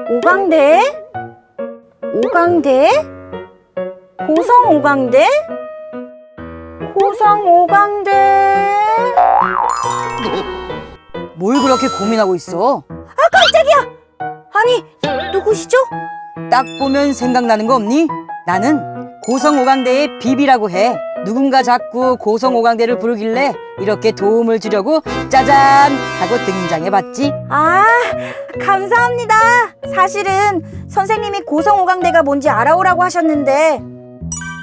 오광대? 오광대? 고성 오광대? 고성 오광대? 뭘 그렇게 고민하고 있어? 깜짝이야! 아니, 누구시죠? 딱 보면 생각나는 거 없니? 나는 고성오광대의 비비라고 해. 누군가 자꾸 고성오광대를 부르길래 이렇게 도움을 주려고 짜잔 하고 등장해봤지. 아, 감사합니다. 사실은 선생님이 고성 오광대가 뭔지 알아오라고 하셨는데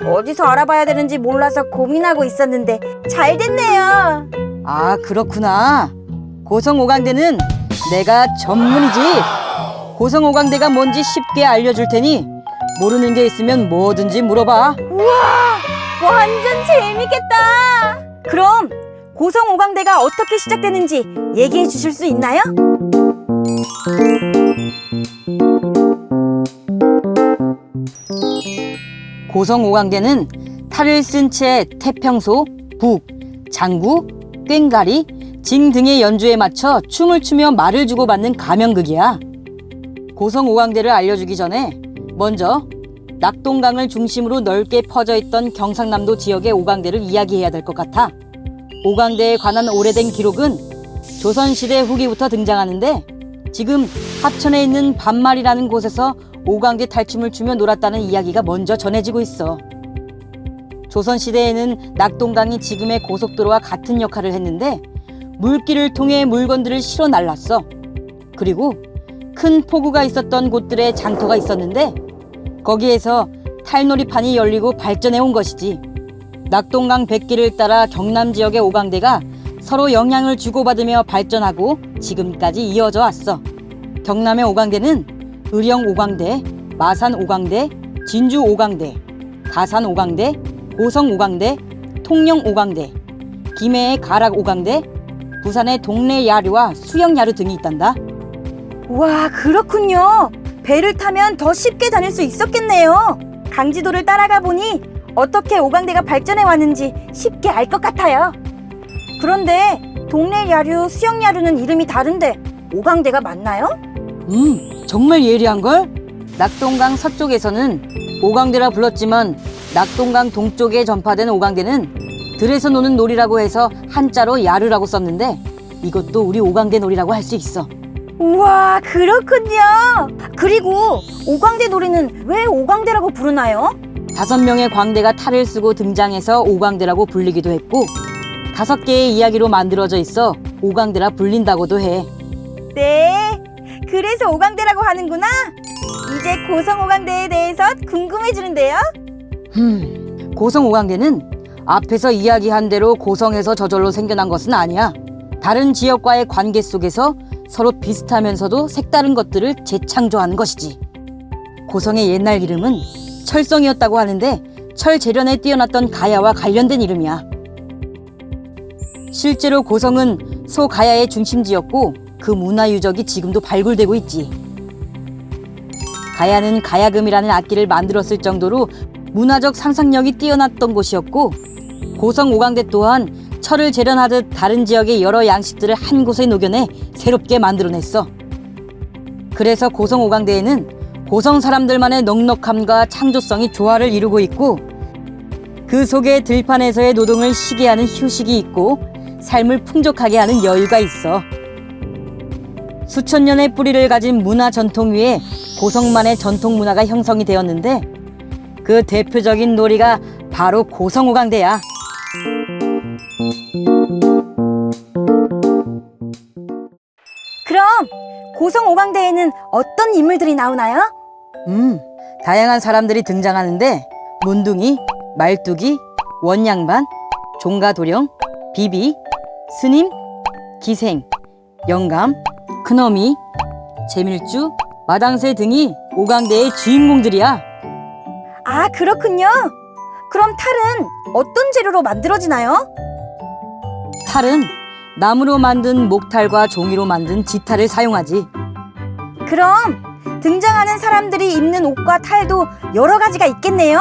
어디서 알아봐야 되는지 몰라서 고민하고 있었는데 잘 됐네요. 아, 그렇구나. 고성오광대는 내가 전문이지. 고성오광대가 뭔지 쉽게 알려줄 테니 모르는 게 있으면 뭐든지 물어봐. 우와, 완전 재밌겠다. 그럼 고성 오광대가 어떻게 시작되는지 얘기해 주실 수 있나요? 고성오광대는 탈을 쓴 채 태평소, 북, 장구, 꽹가리, 징 등의 연주에 맞춰 춤을 추며 말을 주고받는 가면극이야. 고성오광대를 알려주기 전에 먼저 낙동강을 중심으로 넓게 퍼져 있던 경상남도 지역의 오광대를 이야기해야 될 것 같아. 오광대에 관한 오래된 기록은 조선시대 후기부터 등장하는데 지금 합천에 있는 반말이라는 곳에서 오광대 탈춤을 추며 놀았다는 이야기가 먼저 전해지고 있어. 조선시대에는 낙동강이 지금의 고속도로와 같은 역할을 했는데 물길을 통해 물건들을 실어 날랐어. 그리고 큰 포구가 있었던 곳들에 장터가 있었는데 거기에서 탈놀이판이 열리고 발전해 온 것이지. 낙동강 뱃길을 따라 경남 지역의 오광대가 서로 영향을 주고받으며 발전하고 지금까지 이어져 왔어. 경남의 오광대는 의령 오광대, 마산 오광대, 진주 오광대, 가산 오광대, 고성 오광대, 통영 오광대, 김해의 가락 오광대, 부산의 동래 야류와 수영 야류 등이 있단다. 와, 그렇군요. 배를 타면 더 쉽게 다닐 수 있었겠네요. 강지도를 따라가 보니 어떻게 오광대가 발전해 왔는지 쉽게 알 것 같아요. 그런데 동래 야류, 수영 야류는 이름이 다른데 오광대가 맞나요? 정말 예리한걸? 낙동강 서쪽에서는 오광대라 불렀지만 낙동강 동쪽에 전파된 오광대는 들에서 노는 놀이라고 해서 한자로 야르라고 썼는데 이것도 우리 오광대 놀이라고 할 수 있어. 우와, 그렇군요. 그리고 오광대 놀이는 왜 오광대라고 부르나요? 5명의 광대가 탈을 쓰고 등장해서 오광대라고 불리기도 했고 5개의 이야기로 만들어져 있어 오광대라 불린다고도 해. 네, 그래서 오광대라고 하는구나. 이제 고성 오광대에 대해서 궁금해지는데요. 고성 오광대는 앞에서 이야기한 대로 고성에서 저절로 생겨난 것은 아니야. 다른 지역과의 관계 속에서 서로 비슷하면서도 색다른 것들을 재창조하는 것이지. 고성의 옛날 이름은 철성이었다고 하는데 철 재련에 뛰어났던 가야와 관련된 이름이야. 실제로 고성은 소가야의 중심지였고 그 문화 유적이 지금도 발굴되고 있지. 가야는 가야금이라는 악기를 만들었을 정도로 문화적 상상력이 뛰어났던 곳이었고 고성 오광대 또한 철을 재련하듯 다른 지역의 여러 양식들을 한 곳에 녹여내 새롭게 만들어냈어. 그래서 고성 오광대에는 고성 사람들만의 넉넉함과 창조성이 조화를 이루고 있고 그 속에 들판에서의 노동을 쉬게 하는 휴식이 있고 삶을 풍족하게 하는 여유가 있어. 수천 년의 뿌리를 가진 문화 전통 위에 고성만의 전통 문화가 형성이 되었는데 그 대표적인 놀이가 바로 고성 오광대야. 그럼 고성 오광대에는 어떤 인물들이 나오나요? 다양한 사람들이 등장하는데 문둥이, 말뚝이, 원양반, 종가도령, 비비, 스님, 기생, 영감, 큰어미, 재밀주, 마당새 등이 오광대의 주인공들이야. 아, 그렇군요. 그럼 탈은 어떤 재료로 만들어지나요? 탈은 나무로 만든 목탈과 종이로 만든 지탈을 사용하지. 그럼 등장하는 사람들이 입는 옷과 탈도 여러 가지가 있겠네요?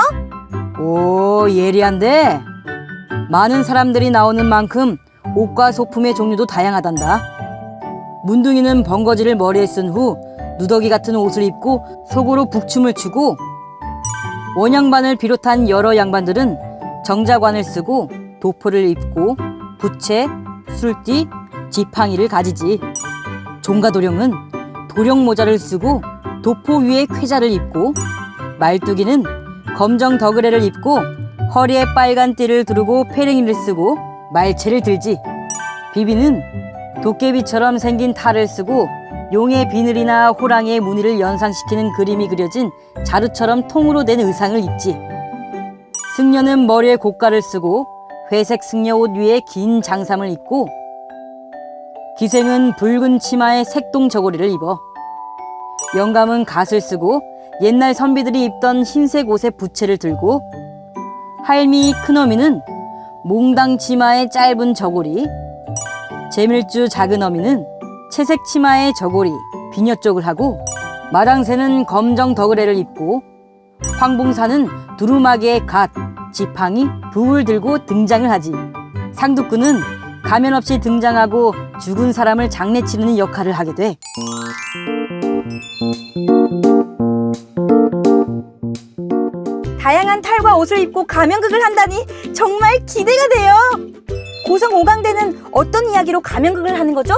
오, 예리한데? 많은 사람들이 나오는 만큼 옷과 소품의 종류도 다양하단다. 문둥이는 번거지를 머리에 쓴 후 누더기 같은 옷을 입고 속으로 북춤을 추고, 원양반을 비롯한 여러 양반들은 정자관을 쓰고 도포를 입고 부채, 술띠, 지팡이를 가지지. 종가도령은 도령 모자를 쓰고 도포 위에 쾌자를 입고, 말뚝이는 검정 덕으레를 입고 허리에 빨간 띠를 두르고 페랭이를 쓰고 말채를 들지. 비비는 도깨비처럼 생긴 탈을 쓰고 용의 비늘이나 호랑이의 무늬를 연상시키는 그림이 그려진 자루처럼 통으로 된 의상을 입지. 승려는 머리에 고가를 쓰고 회색 승려 옷 위에 긴 장삼을 입고, 기생은 붉은 치마에 색동 저고리를 입어. 영감은 갓을 쓰고 옛날 선비들이 입던 흰색 옷에 부채를 들고, 할미 큰어미는 몽당 치마에 짧은 저고리, 재밀주 작은 어미는 채색 치마에 저고리, 비녀 쪽을 하고, 마당새는 검정 덕으레를 입고, 황봉사는 두루마기에 갓, 지팡이, 부을 들고 등장을 하지. 상두꾼은 가면 없이 등장하고 죽은 사람을 장례치르는 역할을 하게 돼. 다양한 탈과 옷을 입고 가면극을 한다니 정말 기대가 돼요. 고성 오강대는 어떤 이야기로 가면극을 하는 거죠?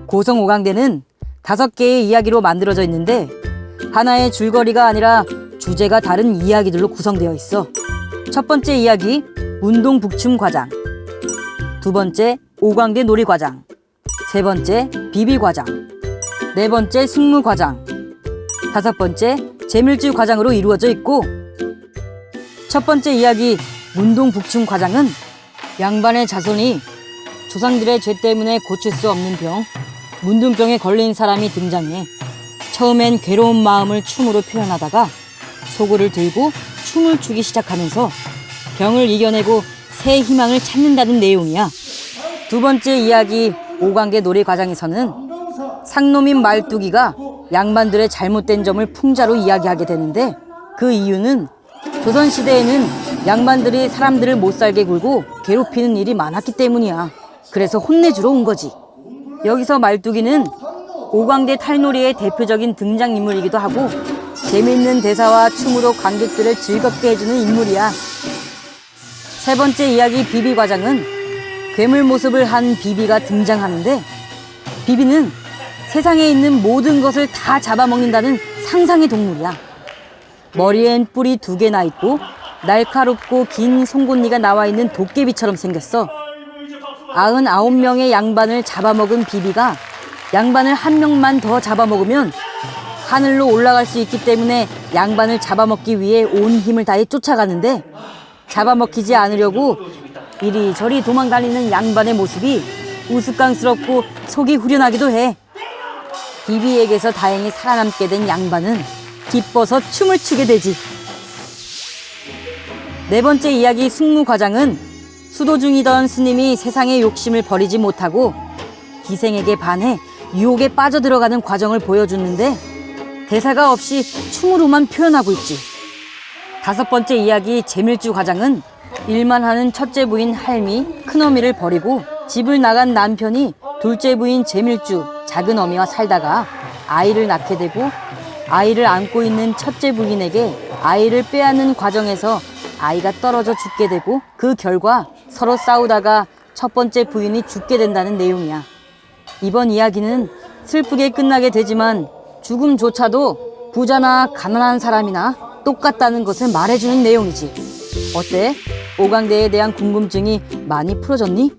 고성 오강대는 5개의 이야기로 만들어져 있는데 하나의 줄거리가 아니라 주제가 다른 이야기들로 구성되어 있어. 첫 번째 이야기, 운동 북춤 과장. 두 번째, 오광대 놀이 과장. 세 번째, 비비 과장. 네 번째, 승무 과장. 다섯 번째, 재밀주 과장으로 이루어져 있고, 첫 번째 이야기, 운동 북춤 과장은 양반의 자손이 조상들의 죄 때문에 고칠 수 없는 병, 문둥병에 걸린 사람이 등장해. 처음엔 괴로운 마음을 춤으로 표현하다가 소고를 들고 춤을 추기 시작하면서 병을 이겨내고 새 희망을 찾는다는 내용이야. 두 번째 이야기, 오광계 놀이 과장에서는 상놈인 말뚝이가 양반들의 잘못된 점을 풍자로 이야기하게 되는데, 그 이유는 조선시대에는 양반들이 사람들을 못살게 굴고 괴롭히는 일이 많았기 때문이야. 그래서 혼내주러 온 거지. 여기서 말뚝이는 오광대 탈놀이의 대표적인 등장인물이기도 하고 재미있는 대사와 춤으로 관객들을 즐겁게 해주는 인물이야. 세 번째 이야기, 비비 과장은 괴물 모습을 한 비비가 등장하는데, 비비는 세상에 있는 모든 것을 다 잡아먹는다는 상상의 동물이야. 머리엔 뿔이 2개나 있고 날카롭고 긴 송곳니가 나와 있는 도깨비처럼 생겼어. 99명의 양반을 잡아먹은 비비가 양반을 1명만 더 잡아먹으면 하늘로 올라갈 수 있기 때문에 양반을 잡아먹기 위해 온 힘을 다해 쫓아가는데, 잡아먹히지 않으려고 이리저리 도망다니는 양반의 모습이 우스꽝스럽고 속이 후련하기도 해. 비비에게서 다행히 살아남게 된 양반은 기뻐서 춤을 추게 되지. 네 번째 이야기, 승무 과장은 수도 중이던 스님이 세상의 욕심을 버리지 못하고 기생에게 반해 유혹에 빠져들어가는 과정을 보여주는데 대사가 없이 춤으로만 표현하고 있지. 다섯 번째 이야기, 재밀주 과장은 일만 하는 첫째 부인 할미, 큰어미를 버리고 집을 나간 남편이 둘째 부인 재밀주, 작은 어미와 살다가 아이를 낳게 되고, 아이를 안고 있는 첫째 부인에게 아이를 빼앗는 과정에서 아이가 떨어져 죽게 되고, 그 결과 서로 싸우다가 첫 번째 부인이 죽게 된다는 내용이야. 이번 이야기는 슬프게 끝나게 되지만 죽음조차도 부자나 가난한 사람이나 똑같다는 것을 말해주는 내용이지. 어때? 오광대에 대한 궁금증이 많이 풀어졌니?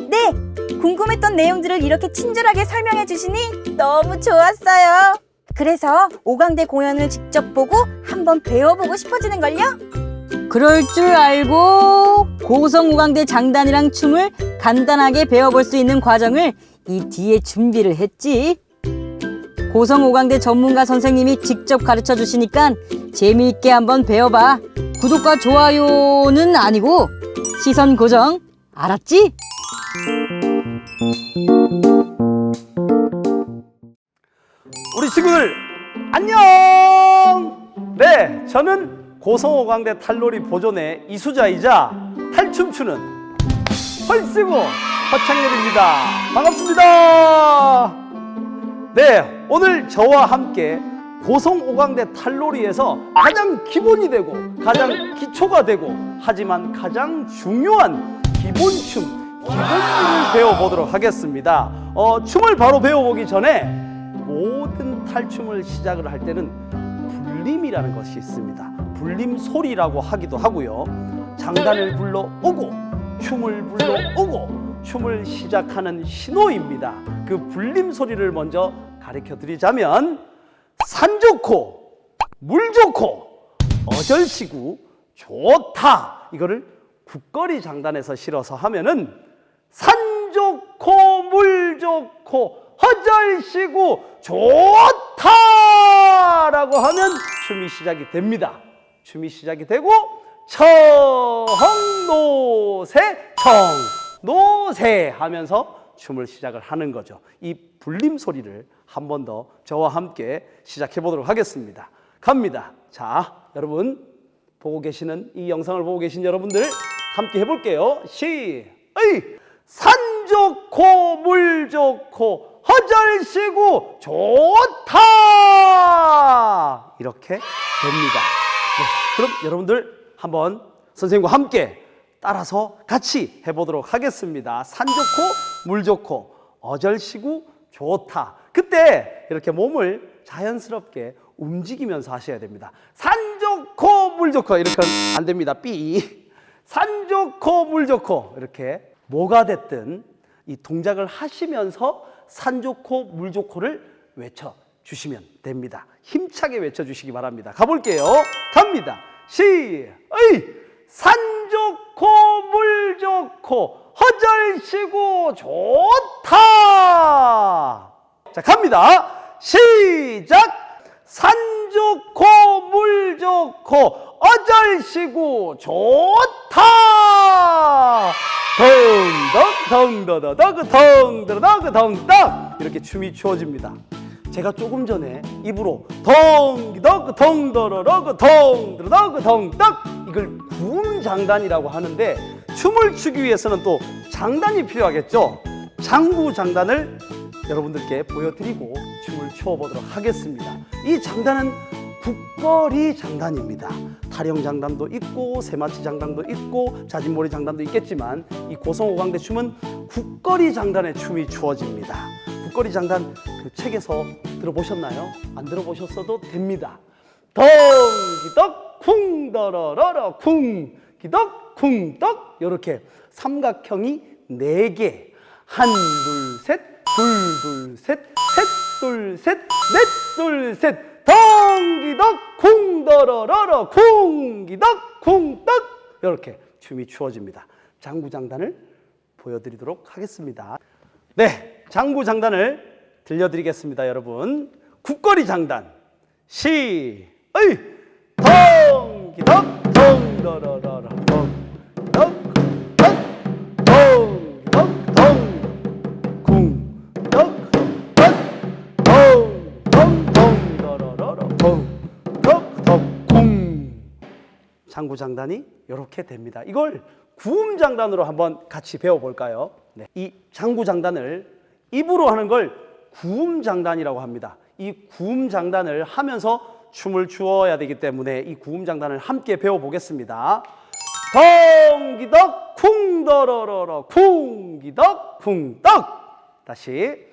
네! 궁금했던 내용들을 이렇게 친절하게 설명해 주시니 너무 좋았어요. 그래서 오광대 공연을 직접 보고 한번 배워보고 싶어지는걸요? 그럴 줄 알고 고성 오광대 장단이랑 춤을 간단하게 배워볼 수 있는 과정을 이 뒤에 준비를 했지. 고성 오광대 전문가 선생님이 직접 가르쳐 주시니까 재미있게 한번 배워봐. 구독과 좋아요는 아니고 시선 고정, 알았지? 우리 친구들 안녕! 네, 저는 고성오광대 탈놀이 보존의 이수자이자 탈춤 추는 헐쓰고 허창렬입니다. 반갑습니다. 네, 오늘 저와 함께 고성오광대 탈놀이에서 가장 기본이 되고 가장 기초가 되고 하지만 가장 중요한 기본춤, 기본춤을 배워보도록 하겠습니다. 춤을 바로 배워보기 전에 모든 탈춤을 시작을 할 때는 불림이라는 것이 있습니다. 불림 소리라고 하기도 하고요. 장단을 불러오고 춤을 불러오고 춤을 시작하는 신호입니다. 그 불림 소리를 먼저 가르쳐 드리자면 산 좋고 물 좋고 어절시구 좋다, 이거를 국거리 장단에서 실어서 하면은 산 좋고 물 좋고 어절시구 좋다라고 하면 춤이 시작이 됩니다. 춤이 시작이 되고 청노세 청노세 하면서 춤을 시작을 하는 거죠. 이 불림 소리를 한 번 더 저와 함께 시작해 보도록 하겠습니다. 갑니다. 자, 여러분 보고 계시는 이 영상을 보고 계신 여러분들 함께 해볼게요. 산 좋고 물 좋고 어절시구 좋다, 이렇게 됩니다. 네, 그럼 여러분들 한번 선생님과 함께 따라서 같이 해보도록 하겠습니다. 산 좋고 물 좋고 어절시구 좋다. 그때 이렇게 몸을 자연스럽게 움직이면서 하셔야 됩니다. 산 좋고 물 좋고 이렇게 안 됩니다. 삐. 산 좋고 물 좋고 이렇게 뭐가 됐든 이 동작을 하시면서 산 좋고 물 좋고를 외쳐주시면 됩니다. 힘차게 외쳐주시기 바랍니다. 가볼게요. 갑니다. 산 좋고 물 좋고 어절시구 좋다. 자, 갑니다. 시작. 산 좋고 물 좋고 어절시구 좋다. 덩덕 덩더덕 덩더덕 덩덕, 이렇게 춤이 추어집니다. 제가 조금 전에 입으로 덩기덕 덩더러럭 덩더덕 덩덕, 이걸 구음장단이라고 하는데 춤을 추기 위해서는 또 장단이 필요하겠죠. 장구장단을 여러분들께 보여드리고 춤을 추어보도록 하겠습니다. 이 장단은 국거리 장단입니다. 타령장단도 있고 세마치 장단도 있고 자진몰이 장단도 있겠지만 이 고성오광대 춤은 국거리 장단의 춤이 추어집니다. 국거리 장단 그 책에서 들어보셨나요? 안 들어보셨어도 됩니다. 덩기덕 쿵더러러러 쿵기덕 쿵덕, 이렇게 삼각형이 4개, 한 둘 셋, 둘 둘 셋, 셋 둘 셋, 넷 둘 셋, 덩기덕 쿵더러러러 쿵기덕 쿵덕, 이렇게 춤이 추어집니다. 장구장단을 보여드리도록 하겠습니다. 네, 장구장단을 들려드리겠습니다. 여러분, 국거리 장단 덩기덕 덩더러러러 덩덕 덩기덕 덩 쿵덕 덩덩덩더러러러 덩덕덩. 장구장단이 이렇게 됩니다. 이걸 구음장단으로 한번 같이 배워볼까요? 네, 이 장구장단을 입으로 하는 걸 구음장단이라고 합니다. 이 구음장단을 하면서 춤을 추어야 되기 때문에 이 구음장단을 함께 배워보겠습니다. 덩기덕 쿵더러러러 쿵기덕 쿵덕. 다시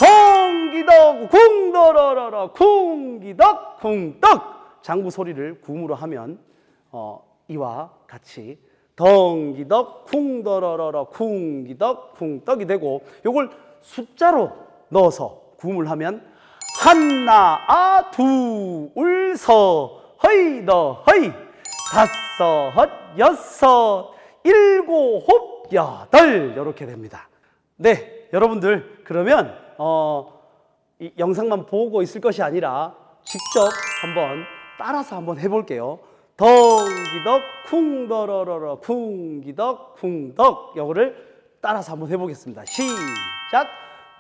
덩기덕 쿵더러러러 쿵기덕 쿵덕. 장구 소리를 구음으로 하면 이와 같이 덩기덕 쿵더러러러 쿵기덕 쿵떡이 되고, 요걸 숫자로 넣어서 구음을 하면 한나 둘서 허이더 허이 다섯 여섯 일곱 여덟, 이렇게 됩니다. 네, 여러분들 그러면 이 영상만 보고 있을 것이 아니라 직접 한번 따라서 한번 해볼게요. 덩기덕 쿵더러러러 쿵기덕 쿵덕, 요거를 따라서 한번 해보겠습니다. 시작.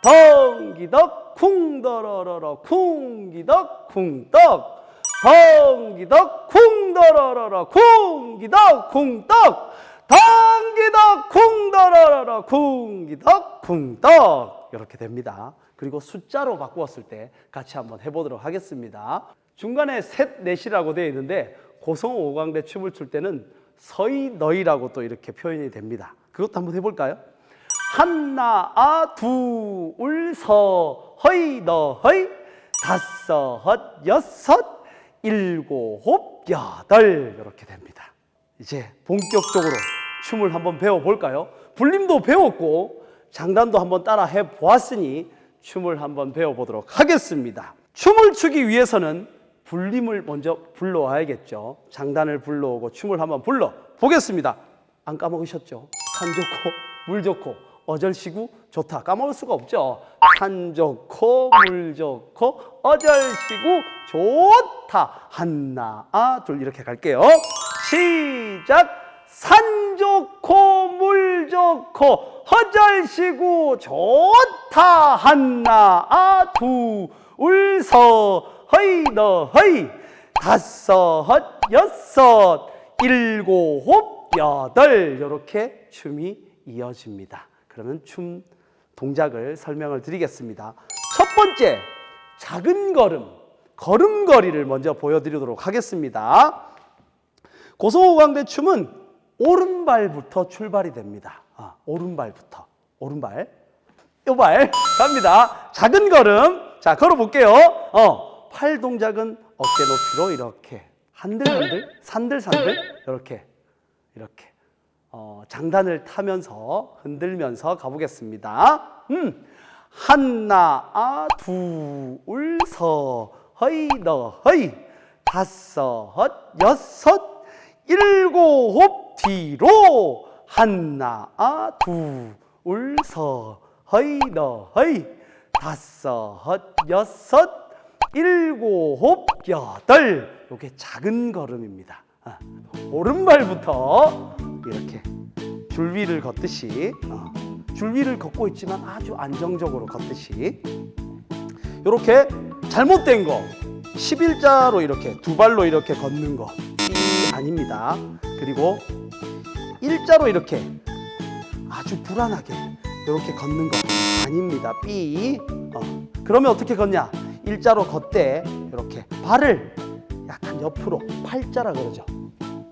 덩기덕 쿵더러러러 쿵기덕 쿵떡 덩기덕 쿵더러러러 쿵기덕 쿵떡 덩기덕 쿵더러러 쿵기덕 쿵덕 이렇게 됩니다. 그리고 숫자로 바꾸었을 때 같이 한번 해보도록 하겠습니다. 중간에 셋 넷이라고 되어 있는데 고성 오광대 춤을 출 때는 서이 너희라고 또 이렇게 표현이 됩니다. 그것도 한번 해볼까요? 한나 둘서 허이 너허이 다섯 여섯 일곱 여덟 이렇게 됩니다. 이제 본격적으로 춤을 한번 배워볼까요? 불림도 배웠고 장단도 한번 따라 해보았으니 춤을 한번 배워보도록 하겠습니다. 춤을 추기 위해서는 불림을 먼저 불러와야겠죠. 장단을 불러오고 춤을 한번 불러보겠습니다. 안 까먹으셨죠? 산 좋고 물 좋고 어절시고 좋다 까먹을 수가 없죠. 산 좋고 물 좋고 어절시고 좋다 한나 둘 이렇게 갈게요. 시작. 산 좋고 물 좋고 어절시고 좋다 한나 둘서 허이 너허이 다섯 여섯 일곱 여덟 이렇게 춤이 이어집니다. 그러면 춤 동작을 설명을 드리겠습니다. 첫 번째 작은 걸음, 걸음걸이를 먼저 보여드리도록 하겠습니다. 고성오광대 춤은 오른발부터 출발이 됩니다. 오른발부터 오른발 요발 갑니다. 작은 걸음 자 걸어볼게요. 팔 동작은 어깨 높이로 이렇게 한들한들 산들산들 이렇게 장단을 타면서 흔들면서 가보겠습니다. 한나 둘서 허이 너허이 다섯 여섯 일곱 뒤로 한나 둘서 허이 너허이 다섯 여섯 일곱 여덟 이게 작은 걸음입니다. 오른발부터 이렇게 줄 위를 걷듯이 줄 위를 걷고 있지만 아주 안정적으로 걷듯이 이렇게 잘못된 거 11자로 이렇게 두 발로 이렇게 걷는 거 아닙니다. 그리고 일자로 이렇게 아주 불안하게 이렇게 걷는 거 아닙니다. 삐. 그러면 어떻게 걷냐? 일자로 걷되 이렇게 발을 약간 옆으로 팔자라 그러죠.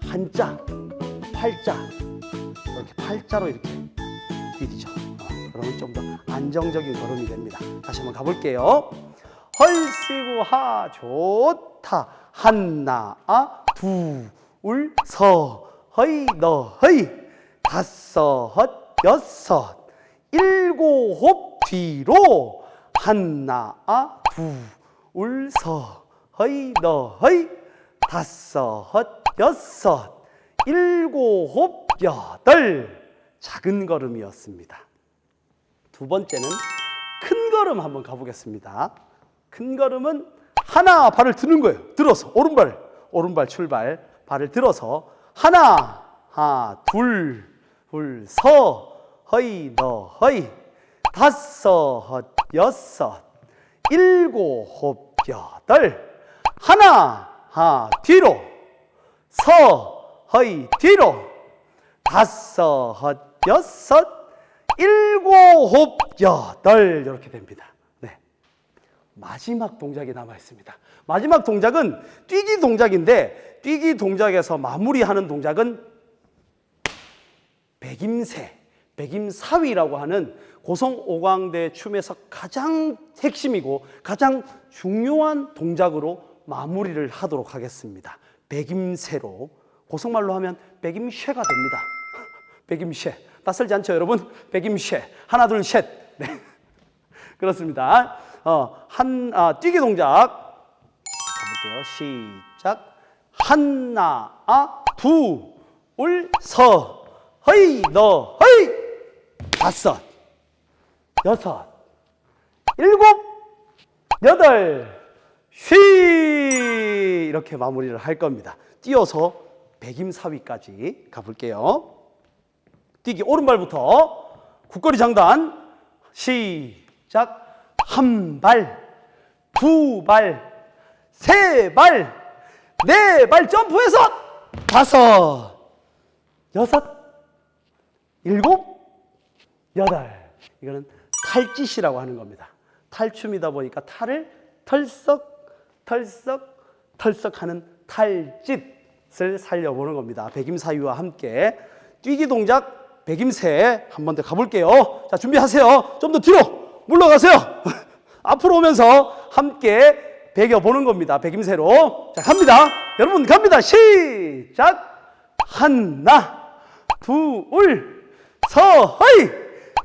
한자, 팔자 이렇게 팔자로 이렇게 디디죠. 그러면 좀 더 안정적인 걸음이 됩니다. 다시 한번 가볼게요. 헐시고 하 좋다 한나 둘서 허이 너허이 다섯 여섯 일곱 뒤로 한나 둘서 허이 너허이 다섯 여섯 일곱 여덟 작은 걸음이었습니다. 두 번째는 큰 걸음 한번 가보겠습니다. 큰 걸음은 하나 발을 드는 거예요. 들어서 오른발 출발 발을 들어서 하나 둘서 허이 너허이 다섯 여섯 일곱 여덟 하나 뒤로 서 허이 뒤로 다섯 여섯 일곱 여덟 이렇게 됩니다. 네. 마지막 동작이 남아 있습니다. 마지막 동작은 뛰기 동작인데 뛰기 동작에서 마무리하는 동작은 백임사위라고 하는 고성오광대 춤에서 가장 핵심이고 가장 중요한 동작으로 마무리를 하도록 하겠습니다. 백임새로 고성말로 하면 백임쉐가 됩니다. 백임쉐 낯설지 않죠 여러분? 백임쉐 하나 둘 셋 네. 그렇습니다. 뛰기 동작 가볼게요. 시작. 한나 둘서 허이 너 허이 다섯 여섯 일곱 여덟 쉬 이렇게 마무리를 할 겁니다. 뛰어서 백임사위까지 가볼게요. 뛰기 오른발부터 국거리 장단 시작. 한 발, 두 발, 세 발, 네 발 점프해서 다섯, 여섯, 일곱, 여덟. 이거는 탈짓이라고 하는 겁니다. 탈춤이다 보니까 탈을 털썩 털썩 털썩 하는 탈짓을 살려보는 겁니다. 백임사위와 함께 뛰기 동작 백임새 한 번 더 가볼게요. 자, 준비하세요. 좀 더 뒤로 물러가세요. 앞으로 오면서 함께 배겨보는 겁니다. 백임새로. 자, 갑니다. 여러분 갑니다. 시작. 하나, 둘, 서하이,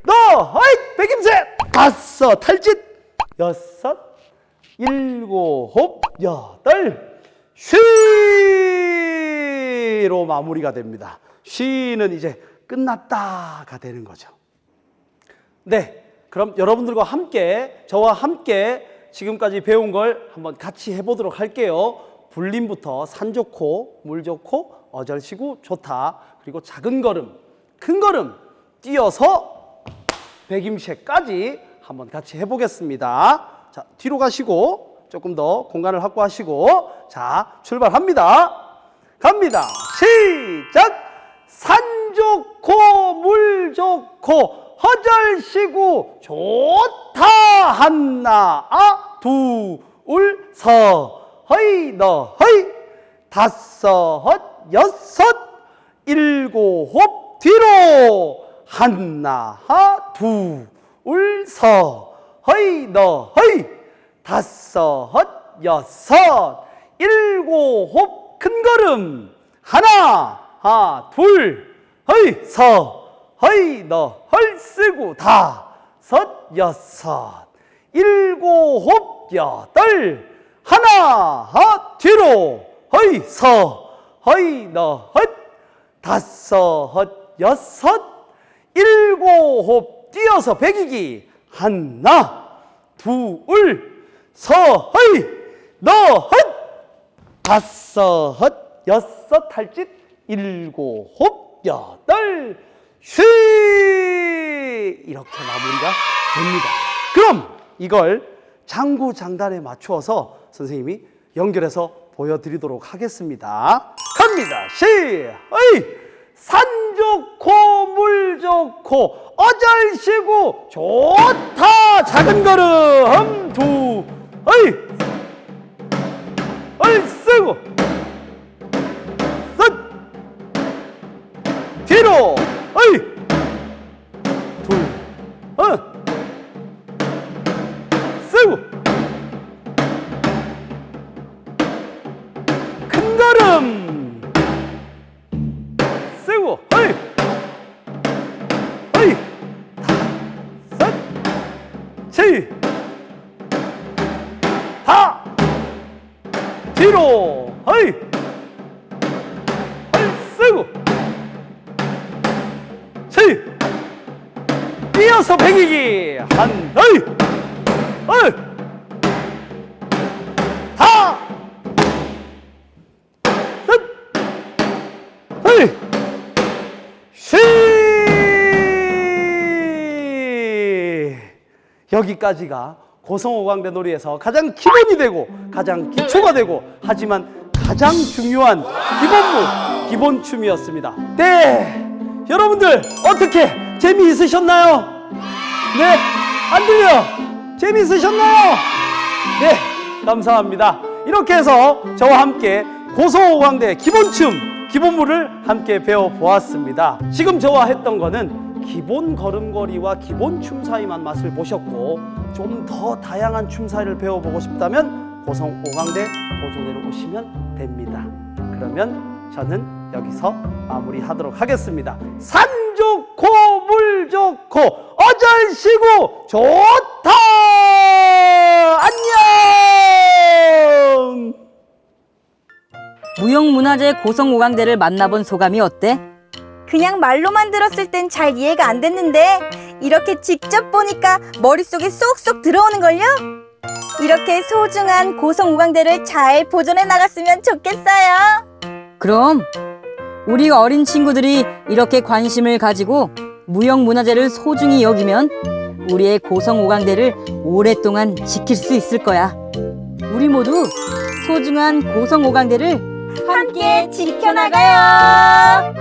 너하이, 백임새. 다섯, 탈짓. 여섯, 일곱, 여덟, 쉬로 마무리가 됩니다. 쉬는 이제 끝났다가 되는 거죠. 네, 그럼 여러분들과 함께, 저와 함께 지금까지 배운 걸 한번 같이 해보도록 할게요. 불림부터 산 좋고 물 좋고 어절시고 좋다. 그리고 작은 걸음, 큰 걸음 뛰어서 백임새까지 한번 같이 해보겠습니다. 자, 뒤로 가시고 조금 더 공간을 확보하시고, 자, 출발합니다. 갑니다. 시작. 산 좋고 물 좋고 허절시고 좋다. 하나, 둘, 서허이, 너허이. 다섯, 여섯, 일곱, 뒤로. 하나, 둘, 서허이, 너허이. 다섯, 여섯, 일곱, 큰 걸음. 하나, 둘, 허이, 서허이, 너헐 쓰고. 다섯, 여섯, 일곱, 여덟. 하나, 뒤로. 허이, 서허이, 너헐. 다섯, 여섯, 일곱, 뛰어서 배기기. 하나, 둘, 서허이, 너헛. 다섯, 여섯, 탈짓. 일곱, 여덟, 쉬. 이렇게 마무리가 됩니다. 그럼 이걸 장구장단에 맞추어서 선생님이 연결해서 보여드리도록 하겠습니다. 갑니다. 시어이. 산 좋고 물 좋고 어절시고 좋다. 작은 걸음 두 어이 쓰고 셋 뒤로 어이 둘 쓰고 큰 걸음 쓰고 어이 다섯 다 뒤로 어이 쓰고 뛰어서 배기기 한 어이 다 셋 어이 쉬. 여기까지가 고성오광대 놀이에서 가장 기본이 되고 가장 기초가 되고 하지만 가장 중요한 기본춤이었습니다. 네, 여러분들 어떻게 재미있으셨나요? 네, 안 들려? 재미있으셨나요? 네, 감사합니다. 이렇게 해서 저와 함께 고성오광대 기본춤, 기본무를 함께 배워보았습니다. 지금 저와 했던 거는 기본 걸음걸이와 기본 춤사위만 맛을 보셨고, 좀 더 다양한 춤사위를 배워보고 싶다면 고성오광대 도전회로 오시면 됩니다. 그러면 저는 여기서 마무리하도록 하겠습니다. 산 좋고 물 좋고 어절시고 좋다. 안녕. 무형문화재 고성오광대를 만나본 소감이 어때? 그냥 말로만 들었을 땐 잘 이해가 안 됐는데 이렇게 직접 보니까 머릿속에 쏙쏙 들어오는걸요? 이렇게 소중한 고성오광대를 잘 보존해 나갔으면 좋겠어요. 그럼 우리 어린 친구들이 이렇게 관심을 가지고 무형문화재를 소중히 여기면 우리의 고성오광대를 오랫동안 지킬 수 있을 거야. 우리 모두 소중한 고성오광대를 함께 지켜나가요.